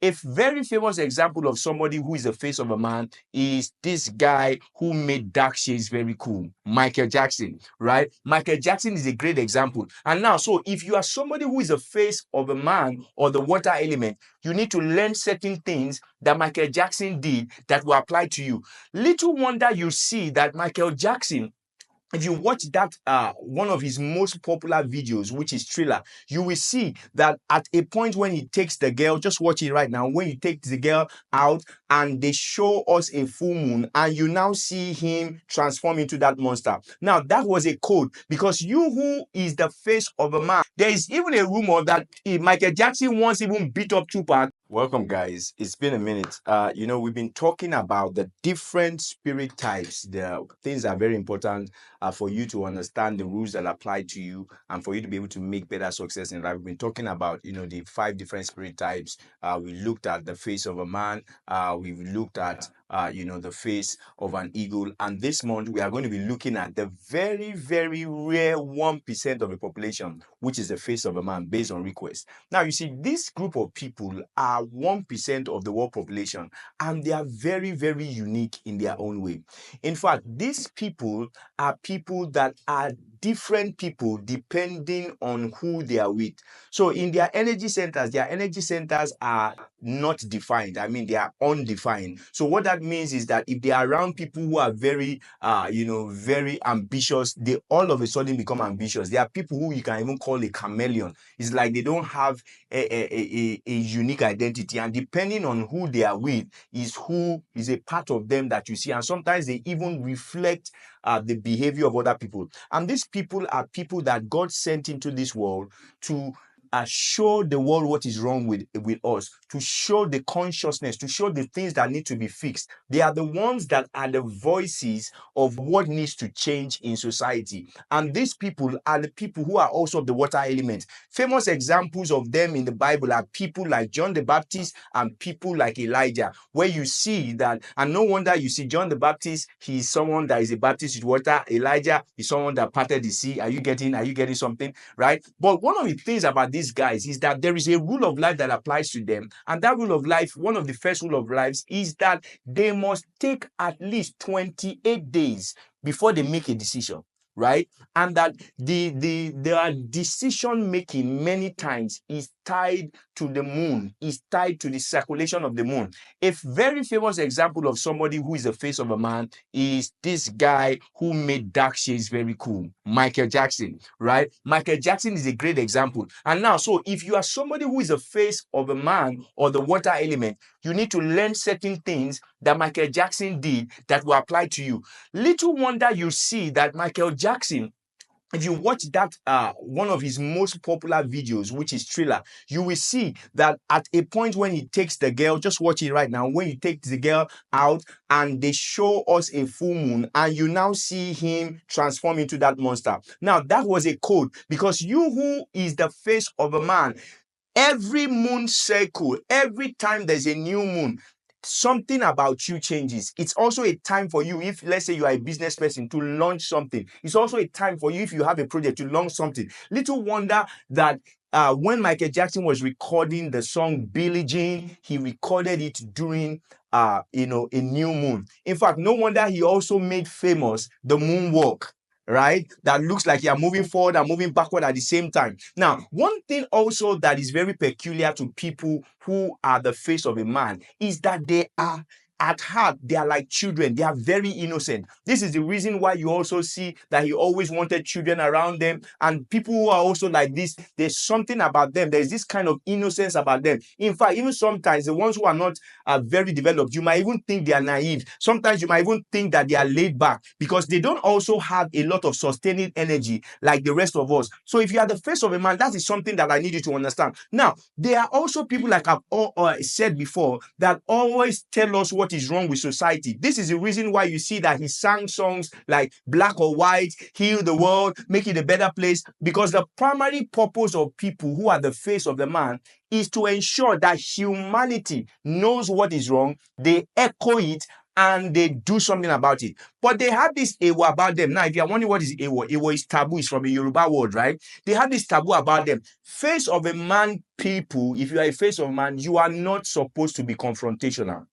A very famous example of somebody who is the face of a man is this guy who made dark shades very cool, Micheal Jackson, right? Micheal Jackson is a great example. And now, so if you are somebody who is the face of a man or the water element, you need to learn certain things that Micheal Jackson did that will apply to you. Little wonder you see that Micheal Jackson, if you watch that one of his most popular videos, which is Thriller, you will see that at a point when he takes the girl, just watch it right now, when he takes the girl out and they show us a full moon, and you now see him transform into that monster. Now that was a code, because you who is the face of a man, there is even a rumor that Micheal Jackson once even beat up Tupac. Welcome, guys. It's been a minute. We've been talking about the different spirit types. The things are very important for you to understand the rules that apply to you and for you to be able to make better success in life. We've been talking about, the 5 different spirit types. We looked at the face of a man. We've looked at the face of an eagle. And this month, we are going to be looking at the very, very rare 1% of the population, which is the face of a man based on request. Now, you see, this group of people are 1% of the world population, and they are very, very unique in their own way. In fact, these people are people that are different people depending on who they are with. So in their energy centers are not defined. I mean, they are undefined. So what that means is that if they are around people who are very, very ambitious, they all of a sudden become ambitious. There are people who you can even call a chameleon. It's like they don't have a unique identity, and depending on who they are with is who is a part of them that you see. And sometimes they even reflect the behavior of other people. And these people are people that God sent into this world to show the world what is wrong with us, to show the consciousness, to show the things that need to be fixed. They are the ones that are the voices of what needs to change in society. And these people are the people who are also the water element. Famous examples of them in the Bible are people like John the Baptist and people like Elijah, where you see that, and no wonder you see John the Baptist, he is someone that is a Baptist with water. Elijah is someone that parted the sea. Are you getting something, right? But one of the things about these guys is that there is a rule of life that applies to them. And that rule of life, one of the first rule of lives, is that they must take at least 28 days before they make a decision, right? And that their decision making many times is tied to the moon, is tied to the circulation of the moon. A very famous example of somebody who is the face of a man is this guy who made dark shades very cool, Micheal Jackson, right? Micheal Jackson is a great example. And now, so if you are somebody who is the face of a man or the water element, you need to learn certain things that Micheal Jackson did that will apply to you. Little wonder you see that Micheal Jackson, if you watch that one of his most popular videos, which is Thriller, you will see that at a point when he takes the girl, just watch it right now, when he takes the girl out and they show us a full moon, and you now see him transform into that monster. Now that was a code, because you who is the face of a man, every moon cycle, every time there's a new moon, something about you changes. It's also a time for you, if let's say you are a business person, to launch something. It's also a time for you, if you have a project, to launch something. Little wonder that when Micheal Jackson was recording the song Billie Jean, he recorded it during a new moon. In fact, no wonder he also made famous the moonwalk, right? That looks like you are moving forward and moving backward at the same time. Now, one thing also that is very peculiar to people who are the face of a man is that they are, at heart, they are like children. They are very innocent. This is the reason why you also see that he always wanted children around them. And people who are also like this, there's something about them. There's this kind of innocence about them. In fact, even sometimes the ones who are not very developed, you might even think they are naive. Sometimes you might even think that they are laid back, because they don't also have a lot of sustaining energy like the rest of us. So if you are the face of a man, that is something that I need you to understand. Now, there are also people, like I've said before, that always tell us what is wrong with society. This is the reason why you see that he sang songs like Black or White, Heal the World, Make It a Better Place, because the primary purpose of people who are the face of the man is to ensure that humanity knows what is wrong, they echo it, and they do something about it. But they have this ewo about them. Now, if you're wondering what is ewo, ewo is taboo. It's from a Yoruba word, right? They have this taboo about them. Face of a man people, if you are a face of a man, you are not supposed to be confrontational.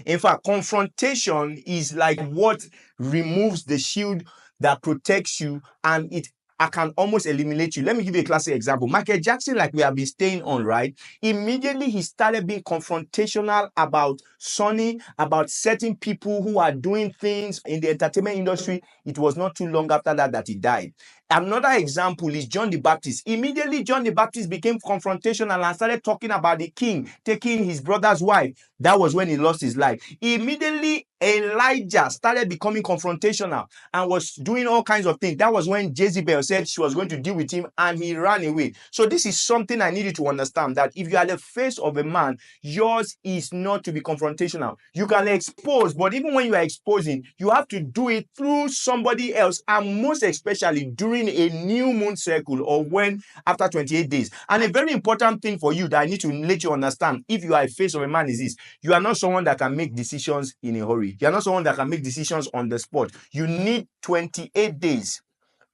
In fact, confrontation is like what removes the shield that protects you, and I can almost eliminate you. Let me give you a classic example. Micheal Jackson, like we have been staying on, right? Immediately he started being confrontational about Sonny, about certain people who are doing things in the entertainment industry. It was not too long after that he died. Another example is John the Baptist. Immediately, John the Baptist became confrontational and started talking about the king taking his brother's wife. That was when he lost his life. Immediately, Elijah started becoming confrontational and was doing all kinds of things. That was when Jezebel said she was going to deal with him and he ran away. So this is something I need you to understand, that if you are the face of a man, yours is not to be confrontational. You can expose, but even when you are exposing, you have to do it through somebody else, and most especially during a new moon cycle or when after 28 days. And a very important thing for you that I need to let you understand if you are a face of a man is this: you are not someone that can make decisions in a hurry. You are not someone that can make decisions on the spot. You need 28 days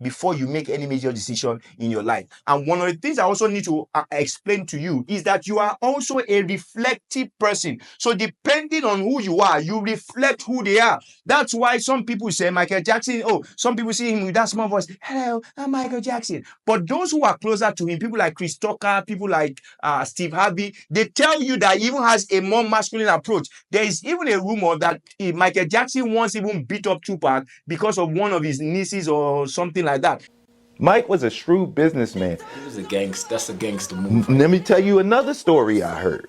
before you make any major decision in your life. And one of the things I also need to explain to you is that you are also a reflective person. So depending on who you are, you reflect who they are. That's why some people say Micheal Jackson, some people see him with that small voice, hello, I'm Micheal Jackson. But those who are closer to him, people like Chris Tucker, people like Steve Harvey, they tell you that he even has a more masculine approach. There is even a rumor that Micheal Jackson once even beat up Tupac because of one of his nieces or something like that. Mike was a shrewd businessman. He was a gangster. That's a gangster move. Let me tell you another story I heard.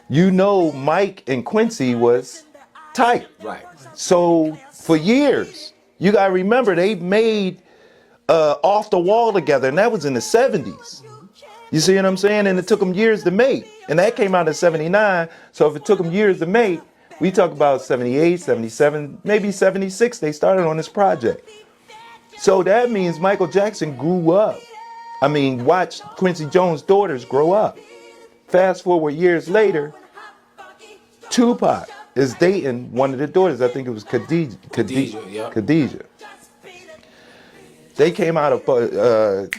You know, Mike and Quincy was tight. Right. So for years, you gotta remember they made Off the Wall together, and that was in the 70s. You see what I'm saying? And it took them years to make. And that came out in 79. So if it took them years to make, we talk about 78, 77, maybe 76, they started on this project. So that means Micheal Jackson grew up. I mean, watch Quincy Jones' daughters grow up. Fast forward years later, Tupac is dating one of the daughters. I think it was Khadijah. They came out of,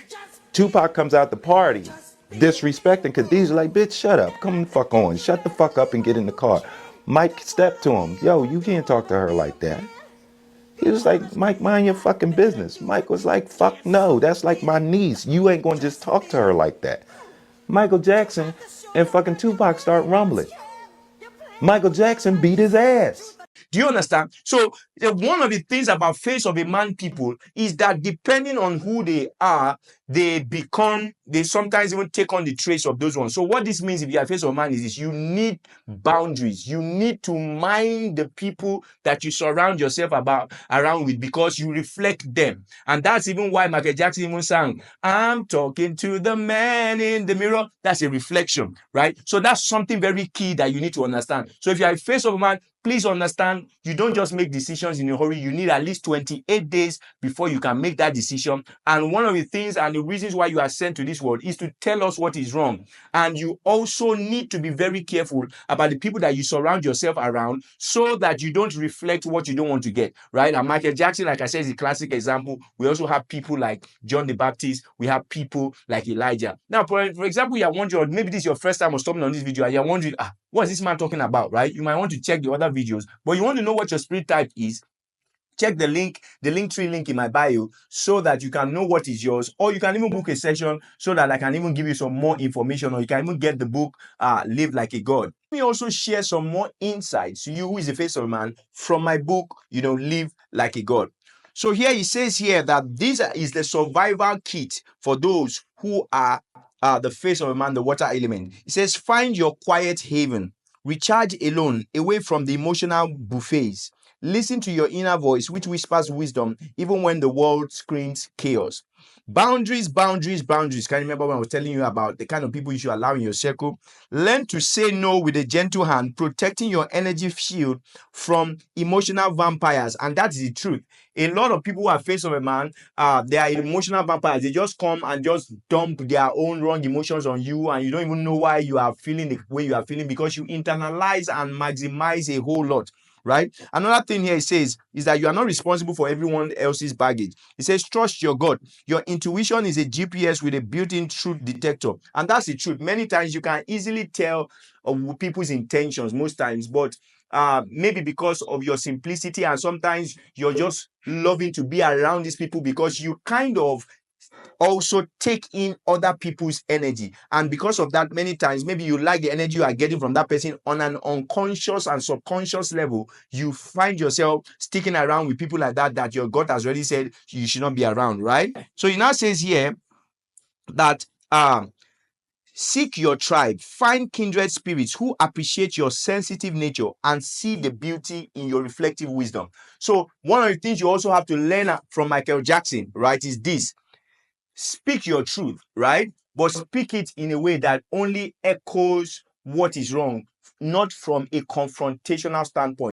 Tupac comes out the party, disrespecting Khadijah, like, bitch, shut up. Come the fuck on. Shut the fuck up and get in the car. Mike stepped to him. Yo, you can't talk to her like that. He was like, Mike, mind your fucking business. Mike was like, fuck no, that's like my niece. You ain't gonna just talk to her like that. Micheal Jackson and fucking Tupac start rumbling. Micheal Jackson beat his ass. Do you understand? So one of the things about face of a man people is that depending on who they are, they sometimes even take on the traits of those ones. So what this means if you are face of a man is this: you need boundaries. You need to mind the people that you surround yourself around with, because you reflect them. And that's even why Micheal Jackson even sang, I'm talking to the man in the mirror. That's a reflection, right? So that's something very key that you need to understand. So if you are a face of a man, please understand, you don't just make decisions in a hurry. You need at least 28 days before you can make that decision. And one of the things and the reasons why you are sent to this world is to tell us what is wrong. And you also need to be very careful about the people that you surround yourself around, so that you don't reflect what you don't want to get, right? And Micheal Jackson, like I said, is a classic example. We also have people like John the Baptist. We have people like Elijah. Now, for example, you are wondering, maybe this is your first time or stopping on this video, and you're wondering, what is this man talking about, right? You might want to check the other videos, but you want to know what your spirit type is. Check the Linktree link in my bio, so that you can know what is yours, or you can even book a session so that I can even give you some more information, or you can even get the book, Live Like a God. Let me also share some more insights to you who is the face of a man from my book, Live Like a God. So here he says here that this is the survival kit for those who are the face of a man, the water element. It says, find your quiet haven, recharge alone, away from the emotional buffets. Listen to your inner voice, which whispers wisdom, even when the world screams chaos. Boundaries, boundaries, boundaries. Can you remember when I was telling you about the kind of people you should allow in your circle? Learn to say no with a gentle hand, protecting your energy field from emotional vampires. And that's the truth. A lot of people who are face of a man, they are emotional vampires. They just come and just dump their own wrong emotions on you, and you don't even know why you are feeling the way you are feeling, because you internalize and maximize a whole lot. right? Another thing here it says is that you are not responsible for everyone else's baggage. It says, trust your God. Your intuition is a GPS with a built-in truth detector. And that's the truth. Many times you can easily tell people's intentions most times, but maybe because of your simplicity, and sometimes you're just loving to be around these people because you kind of also take in other people's energy, and because of that, many times maybe you like the energy you are getting from that person. On an unconscious and subconscious level, you find yourself sticking around with people like that your God has already said you should not be around, right? So it now says here that seek your tribe, find kindred spirits who appreciate your sensitive nature and see the beauty in your reflective wisdom. So one of the things you also have to learn from Micheal Jackson, right, is this: speak your truth, right? But speak it in a way that only echoes what is wrong, not from a confrontational standpoint.